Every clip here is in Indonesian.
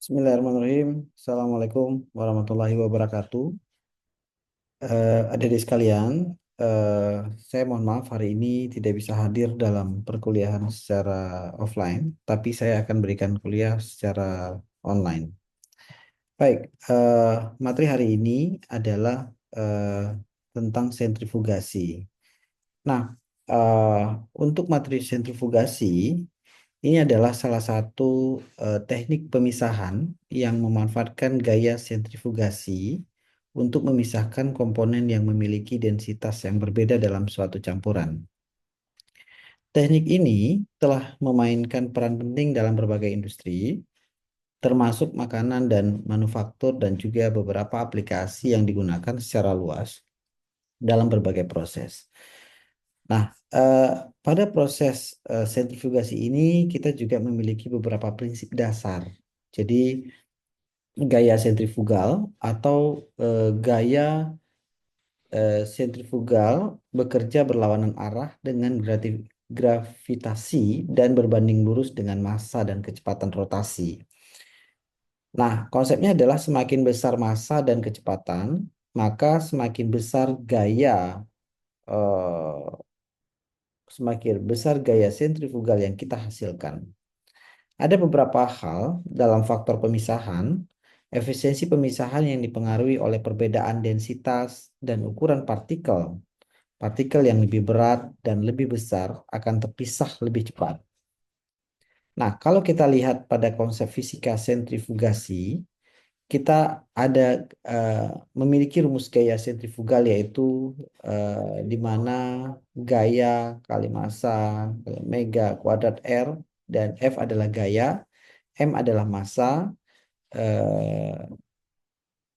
Bismillahirrahmanirrahim. Assalamualaikum warahmatullahi wabarakatuh. Adik-adik sekalian, eh, saya mohon maaf hari ini tidak bisa hadir dalam perkuliahan secara offline, tapi saya akan berikan kuliah secara online. Baik, materi hari ini adalah eh, tentang sentrifugasi. Nah, eh, untuk materi sentrifugasi, ini adalah salah satu teknik pemisahan yang memanfaatkan gaya sentrifugasi untuk memisahkan komponen yang memiliki densitas yang berbeda dalam suatu campuran. Teknik ini telah memainkan peran penting dalam berbagai industri, termasuk makanan dan manufaktur dan juga beberapa aplikasi yang digunakan secara luas dalam berbagai proses. Nah, pada proses sentrifugasi ini kita juga memiliki beberapa prinsip dasar. Jadi, gaya sentrifugal atau gaya sentrifugal bekerja berlawanan arah dengan gravitasi dan berbanding lurus dengan massa dan kecepatan rotasi. Nah, konsepnya adalah semakin besar massa dan kecepatan, maka semakin besar eh, sentrifugal yang kita hasilkan. Ada beberapa hal dalam faktor pemisahan, efisiensi pemisahan yang dipengaruhi oleh perbedaan densitas dan ukuran partikel. Partikel yang lebih berat dan lebih besar akan terpisah lebih cepat. Nah, kalau kita lihat pada konsep fisika sentrifugasi, kita ada eh, memiliki rumus gaya sentrifugal yaitu di mana gaya kali massa kali mega kuadrat R dan F adalah gaya, M adalah massa, eh,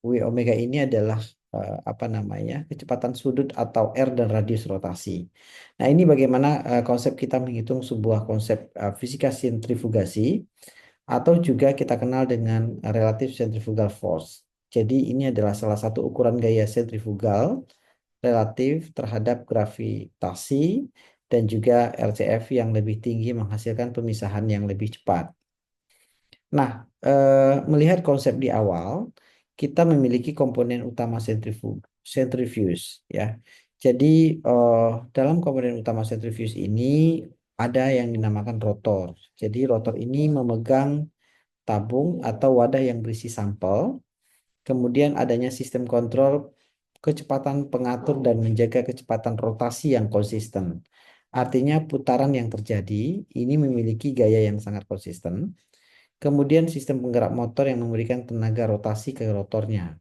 W omega ini adalah apa namanya kecepatan sudut atau R dan radius rotasi. Nah, ini bagaimana konsep kita menghitung sebuah konsep fisika sentrifugasi atau juga kita kenal dengan relative centrifugal force. Jadi ini adalah salah satu ukuran gaya sentrifugal relatif terhadap gravitasi dan juga RCF yang lebih tinggi menghasilkan pemisahan yang lebih cepat. Nah, melihat konsep di awal, kita memiliki komponen utama centrifuge, ya. Jadi, eh, dalam komponen utama centrifuge ini ada yang dinamakan rotor. Jadi, rotor ini memegang tabung atau wadah yang berisi sampel. Kemudian adanya sistem kontrol kecepatan pengatur dan menjaga kecepatan rotasi yang konsisten. Artinya putaran yang terjadi ini memiliki gaya yang sangat konsisten. Kemudian sistem penggerak motor yang memberikan tenaga rotasi ke rotornya.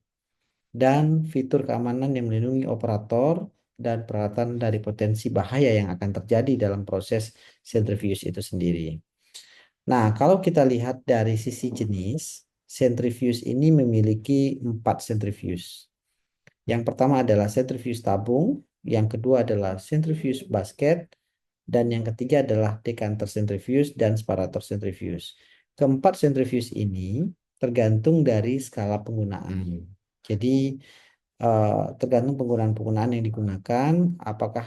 Dan fitur keamanan yang melindungi operator dan peralatan dari potensi bahaya yang akan terjadi dalam proses centrifuge itu sendiri. Nah, kalau kita lihat dari sisi jenis, centrifuge ini memiliki 4 centrifuge. Yang pertama adalah centrifuge tabung, yang kedua adalah centrifuge basket, dan yang ketiga adalah decanter centrifuge dan separator centrifuge. Keempat centrifuge ini tergantung dari skala penggunaan. Jadi tergantung penggunaan-penggunaan yang digunakan, apakah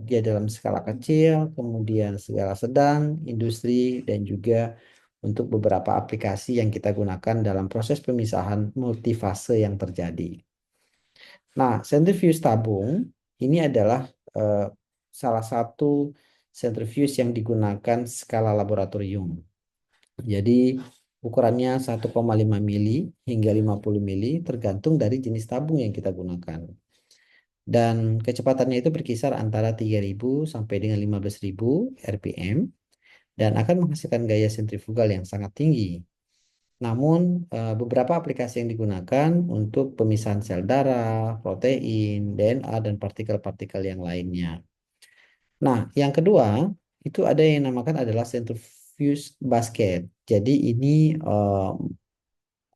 dia dalam skala kecil, kemudian skala sedang, industri, dan juga untuk beberapa aplikasi yang kita gunakan dalam proses pemisahan multifase yang terjadi. Nah, sentrifuge tabung ini adalah eh, salah satu sentrifuge yang digunakan skala laboratorium. Jadi ukurannya 1,5 mili hingga 50 mili tergantung dari jenis tabung yang kita gunakan. Dan kecepatannya itu berkisar antara 3.000 sampai dengan 15.000 RPM dan akan menghasilkan gaya sentrifugal yang sangat tinggi. Namun, beberapa aplikasi yang digunakan untuk pemisahan sel darah, protein, DNA, dan partikel-partikel yang lainnya. Nah, yang kedua, itu ada yang dinamakan adalah centrifuge basket. Jadi ini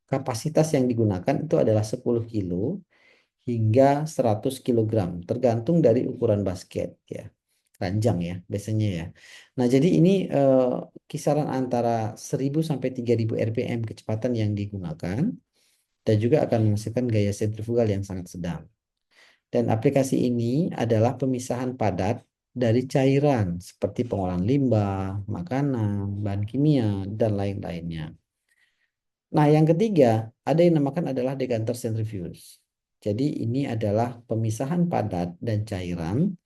kapasitas yang digunakan itu adalah 10 kilo hingga 100 kilogram, tergantung dari ukuran basket ya. Keranjang ya, biasanya ya. Nah, jadi ini kisaran antara 1.000 sampai 3.000 RPM kecepatan yang digunakan dan juga akan menghasilkan gaya sentrifugal yang sangat sedang. Dan aplikasi ini adalah pemisahan padat dari cairan seperti pengolahan limbah, makanan, bahan kimia, dan lain-lainnya. Nah, yang ketiga, ada yang dinamakan adalah decanter centrifuge. Jadi ini adalah pemisahan padat dan cairan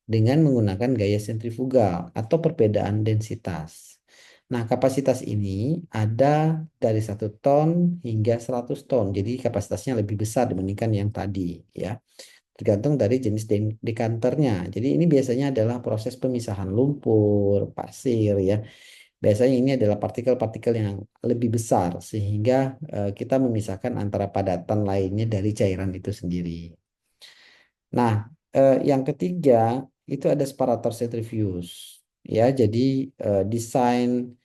dengan menggunakan gaya sentrifugal atau perbedaan densitas. Nah, kapasitas ini ada dari 1 ton hingga 100 ton. Jadi kapasitasnya lebih besar dibandingkan yang tadi, ya. Tergantung dari jenis dekanternya. Jadi ini biasanya adalah proses pemisahan lumpur, pasir, ya. Biasanya ini adalah partikel-partikel yang lebih besar sehingga kita memisahkan antara padatan lainnya dari cairan itu sendiri. Nah, yang ketiga itu ada separator centrifuge. Ya, jadi desain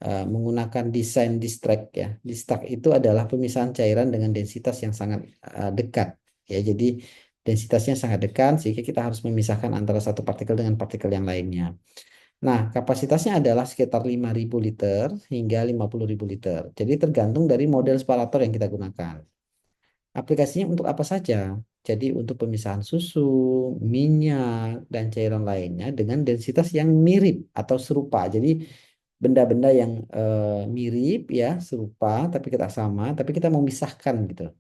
menggunakan desain distract, ya. Distract itu adalah pemisahan cairan dengan densitas yang sangat dekat. Ya, jadi densitasnya sangat dekat sehingga kita harus memisahkan antara satu partikel dengan partikel yang lainnya. Nah, kapasitasnya adalah sekitar 5.000 liter hingga 50.000 liter. Jadi tergantung dari model separator yang kita gunakan. Aplikasinya untuk apa saja? Jadi untuk pemisahan susu, minyak, dan cairan lainnya dengan densitas yang mirip atau serupa. Jadi benda-benda yang mirip, ya, serupa tapi kita sama, tapi kita mau misahkan gitu,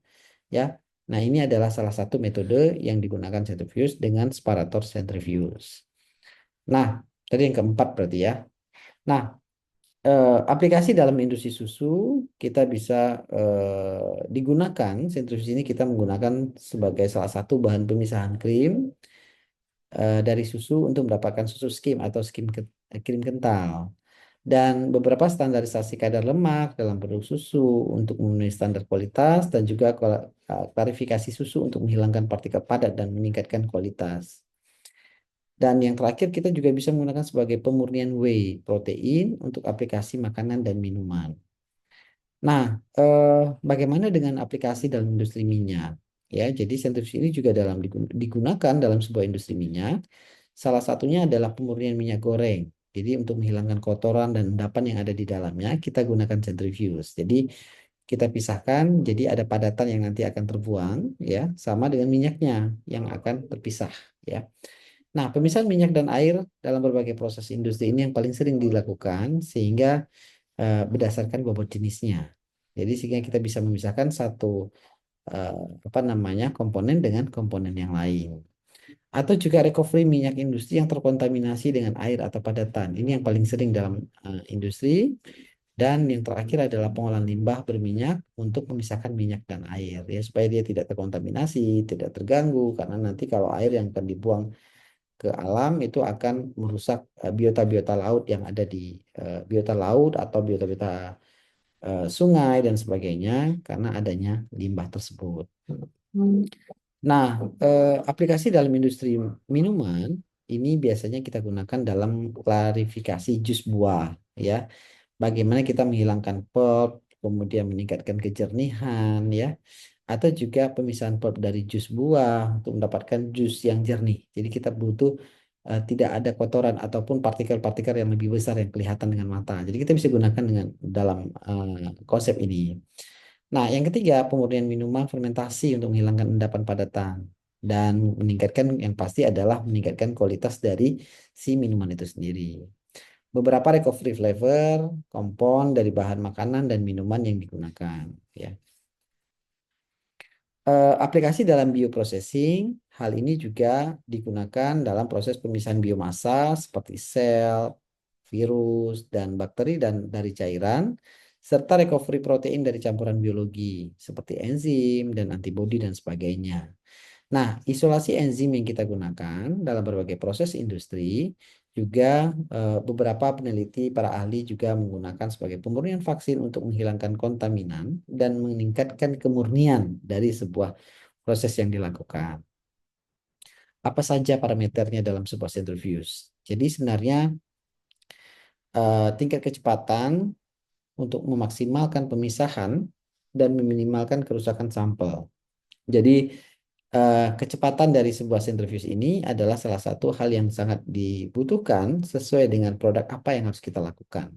ya. Nah, ini adalah salah satu metode yang digunakan centrifuge dengan separator centrifuge. Nah, tadi yang keempat berarti, ya. Nah, aplikasi dalam industri susu kita bisa digunakan centrifuge ini kita menggunakan sebagai salah satu bahan pemisahan krim dari susu untuk mendapatkan susu skim atau krim kental. Dan beberapa standarisasi kadar lemak dalam produk susu untuk memenuhi standar kualitas dan juga klarifikasi susu untuk menghilangkan partikel padat dan meningkatkan kualitas. Dan yang terakhir kita juga bisa menggunakan sebagai pemurnian whey protein untuk aplikasi makanan dan minuman. Nah, bagaimana dengan aplikasi dalam industri minyak? Ya, jadi sentrifuge ini juga digunakan dalam sebuah industri minyak. Salah satunya adalah pemurnian minyak goreng. Jadi untuk menghilangkan kotoran dan endapan yang ada di dalamnya, kita gunakan centrifuge. Jadi kita pisahkan, jadi ada padatan yang nanti akan terbuang, ya, sama dengan minyaknya yang akan terpisah, ya. Nah, pemisahan minyak dan air dalam berbagai proses industri ini yang paling sering dilakukan sehingga berdasarkan bobot jenisnya. Jadi sehingga kita bisa memisahkan satu eh, apa namanya komponen dengan komponen yang lain. Atau juga recovery minyak industri yang terkontaminasi dengan air atau padatan. Ini yang paling sering dalam industri. Dan yang terakhir adalah pengolahan limbah berminyak untuk memisahkan minyak dan air, ya, supaya dia tidak terkontaminasi, tidak terganggu karena nanti kalau air yang akan dibuang ke alam itu akan merusak biota-biota laut yang ada di biota laut atau biota-biota sungai dan sebagainya karena adanya limbah tersebut. Nah, aplikasi dalam industri minuman ini biasanya kita gunakan dalam klarifikasi jus buah, ya. Bagaimana kita menghilangkan pulp, kemudian meningkatkan kejernihan, ya. Atau juga pemisahan pulp dari jus buah untuk mendapatkan jus yang jernih. Jadi kita butuh tidak ada kotoran ataupun partikel-partikel yang lebih besar yang kelihatan dengan mata. Jadi kita bisa gunakan dengan dalam konsep ini. Nah, yang ketiga, pemurnian minuman fermentasi untuk menghilangkan endapan padatan dan meningkatkan yang pasti adalah meningkatkan kualitas dari si minuman itu sendiri. Beberapa recovery flavor, kompon dari bahan makanan dan minuman yang digunakan, ya. Aplikasi dalam bioprocessing, hal ini juga digunakan dalam proses pemisahan biomasa seperti sel, virus, dan bakteri dan dari cairan, serta recovery protein dari campuran biologi seperti enzim dan antibodi dan sebagainya. Nah, isolasi enzim yang kita gunakan dalam berbagai proses industri juga beberapa peneliti para ahli juga menggunakan sebagai pemurnian vaksin untuk menghilangkan kontaminan dan meningkatkan kemurnian dari sebuah proses yang dilakukan. Apa saja parameternya dalam sebuah centrifuge? Jadi sebenarnya tingkat kecepatan untuk memaksimalkan pemisahan dan meminimalkan kerusakan sampel. Jadi kecepatan dari sebuah sentrifuge ini adalah salah satu hal yang sangat dibutuhkan sesuai dengan produk apa yang harus kita lakukan.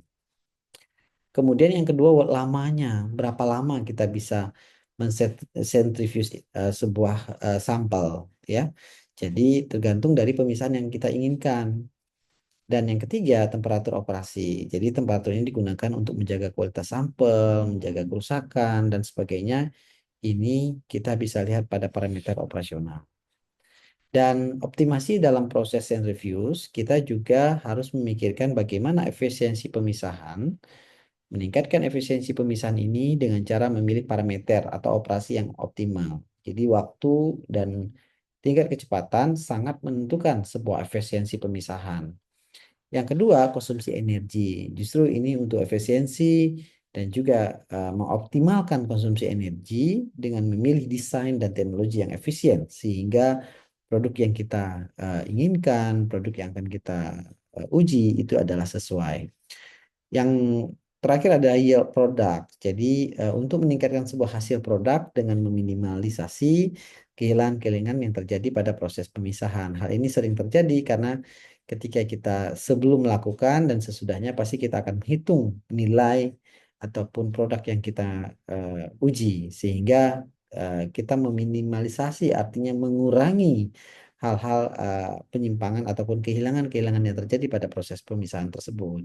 Kemudian yang kedua, lamanya, berapa lama kita bisa mensentrifuge sebuah sampel, ya. Jadi tergantung dari pemisahan yang kita inginkan. Dan yang ketiga, temperatur operasi. Jadi temperatur ini digunakan untuk menjaga kualitas sampel, menjaga kerusakan, dan sebagainya. Ini kita bisa lihat pada parameter operasional. Dan optimasi dalam proses centrifuge, kita juga harus memikirkan bagaimana efisiensi pemisahan, meningkatkan efisiensi pemisahan ini dengan cara memilih parameter atau operasi yang optimal. Jadi waktu dan tingkat kecepatan sangat menentukan sebuah efisiensi pemisahan. Yang kedua, konsumsi energi. Justru ini untuk efisiensi dan juga mengoptimalkan konsumsi energi dengan memilih desain dan teknologi yang efisien sehingga produk yang kita inginkan, produk yang akan kita uji itu adalah sesuai. Yang terakhir ada yield product. Jadi untuk meningkatkan sebuah hasil produk dengan meminimalisasi kehilangan-kehilangan yang terjadi pada proses pemisahan. Hal ini sering terjadi karena ketika kita sebelum melakukan dan sesudahnya pasti kita akan menghitung nilai ataupun produk yang kita uji sehingga kita meminimalisasi artinya mengurangi hal-hal penyimpangan ataupun kehilangan-kehilangan yang terjadi pada proses pemisahan tersebut.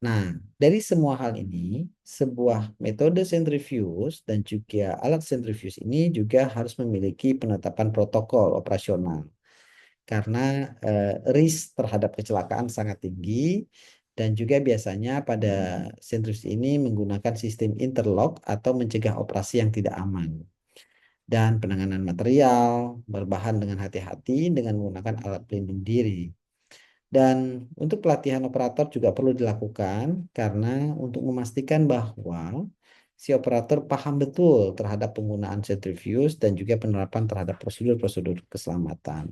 Nah, dari semua hal ini, sebuah metode centrifuge dan juga alat centrifuge ini juga harus memiliki penetapan protokol operasional karena risk terhadap kecelakaan sangat tinggi dan juga biasanya pada centrifuge ini menggunakan sistem interlock atau mencegah operasi yang tidak aman dan penanganan material berbahan dengan hati-hati dengan menggunakan alat pelindung diri. Dan untuk pelatihan operator juga perlu dilakukan karena untuk memastikan bahwa si operator paham betul terhadap penggunaan centrifuge dan juga penerapan terhadap prosedur-prosedur keselamatan.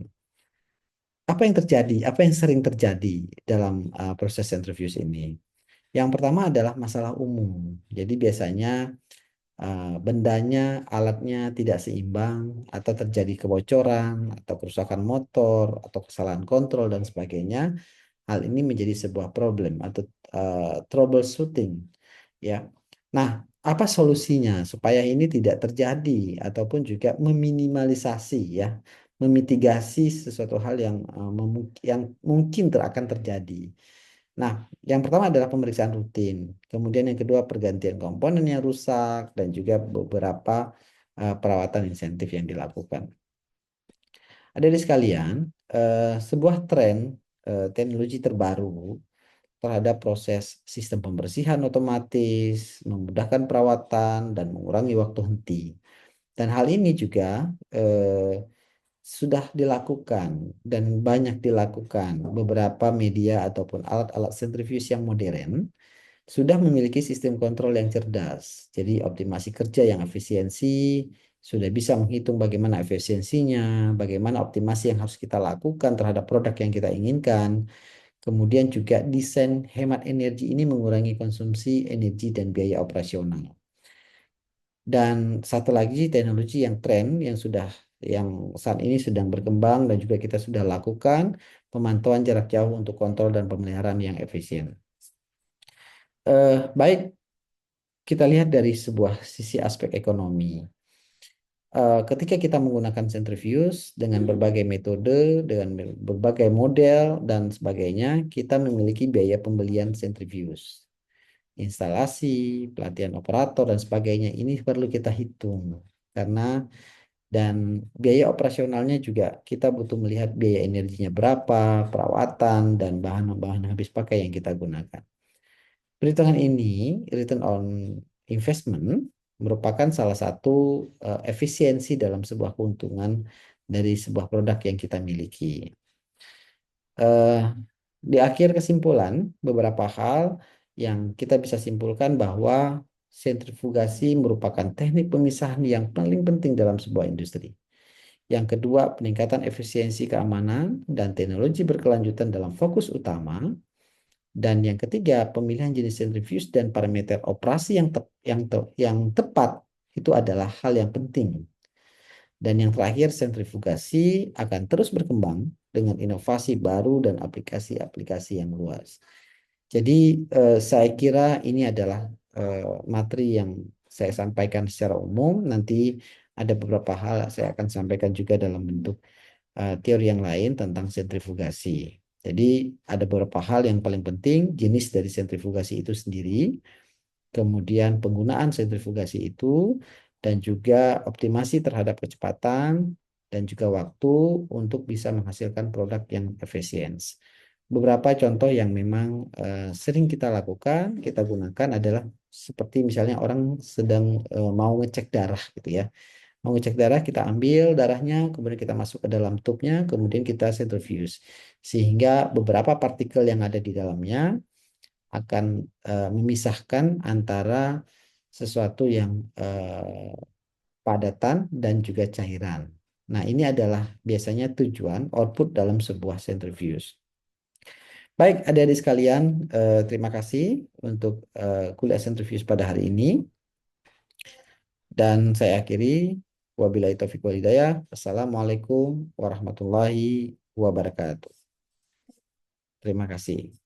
Apa yang terjadi? Apa yang sering terjadi dalam proses centrifuge ini? Yang pertama adalah masalah umum. Jadi biasanya bendanya, alatnya tidak seimbang atau terjadi kebocoran atau kerusakan motor atau kesalahan kontrol dan sebagainya. Hal ini menjadi sebuah problem atau troubleshooting, ya. Nah, apa solusinya supaya ini tidak terjadi ataupun juga meminimalisasi ya, memitigasi sesuatu hal yang yang mungkin akan terjadi. Nah, yang pertama adalah pemeriksaan rutin. Kemudian yang kedua pergantian komponen yang rusak dan juga beberapa perawatan insentif yang dilakukan. Hadirin sekalian, sebuah tren teknologi terbaru terhadap proses sistem pembersihan otomatis, memudahkan perawatan, dan mengurangi waktu henti. Dan hal ini juga sudah dilakukan dan banyak dilakukan beberapa media ataupun alat-alat sentrifuge yang modern sudah memiliki sistem kontrol yang cerdas. Jadi optimasi kerja yang efisiensi, sudah bisa menghitung bagaimana efisiensinya, bagaimana optimasi yang harus kita lakukan terhadap produk yang kita inginkan. Kemudian juga desain hemat energi ini mengurangi konsumsi energi dan biaya operasional. Dan satu lagi teknologi yang tren yang saat ini sedang berkembang dan juga kita sudah lakukan pemantauan jarak jauh untuk kontrol dan pemeliharaan yang efisien. Baik, kita lihat dari sebuah sisi aspek ekonomi. Ketika kita menggunakan centrifuge dengan berbagai metode, dengan berbagai model dan sebagainya, kita memiliki biaya pembelian centrifuge, instalasi, pelatihan operator dan sebagainya. Ini perlu kita hitung karena dan biaya operasionalnya juga kita butuh melihat biaya energinya berapa, perawatan dan bahan-bahan habis pakai yang kita gunakan. Perhitungan ini, return on investment, merupakan salah satu efisiensi dalam sebuah keuntungan dari sebuah produk yang kita miliki. Eh, di akhir kesimpulan, beberapa hal yang kita bisa simpulkan bahwa sentrifugasi merupakan teknik pemisahan yang paling penting dalam sebuah industri. Yang kedua, peningkatan efisiensi keamanan dan teknologi berkelanjutan dalam fokus utama. Dan yang ketiga, pemilihan jenis sentrifuge dan parameter operasi yang tepat itu adalah hal yang penting. Dan yang terakhir, sentrifugasi akan terus berkembang dengan inovasi baru dan aplikasi-aplikasi yang luas. Jadi saya kira ini adalah materi yang saya sampaikan secara umum. Nanti ada beberapa hal saya akan sampaikan juga dalam bentuk teori yang lain tentang sentrifugasi. Jadi ada beberapa hal yang paling penting, jenis dari sentrifugasi itu sendiri, kemudian penggunaan sentrifugasi itu, dan juga optimasi terhadap kecepatan dan juga waktu untuk bisa menghasilkan produk yang efisien. Beberapa contoh yang memang sering kita lakukan, kita gunakan adalah seperti misalnya orang sedang mau ngecek darah gitu ya. Mau ngecek darah, kita ambil darahnya, kemudian kita masuk ke dalam tubnya, kemudian kita centrifuge. Sehingga beberapa partikel yang ada di dalamnya akan memisahkan antara sesuatu yang padatan dan juga cairan. Nah, ini adalah biasanya tujuan output dalam sebuah centrifuge. Baik, adik-adik sekalian, terima kasih untuk kuliah centrifuge pada hari ini. Dan saya akhiri, wabillahi taufiq wal hidayah. Assalamualaikum warahmatullahi wabarakatuh. Terima kasih.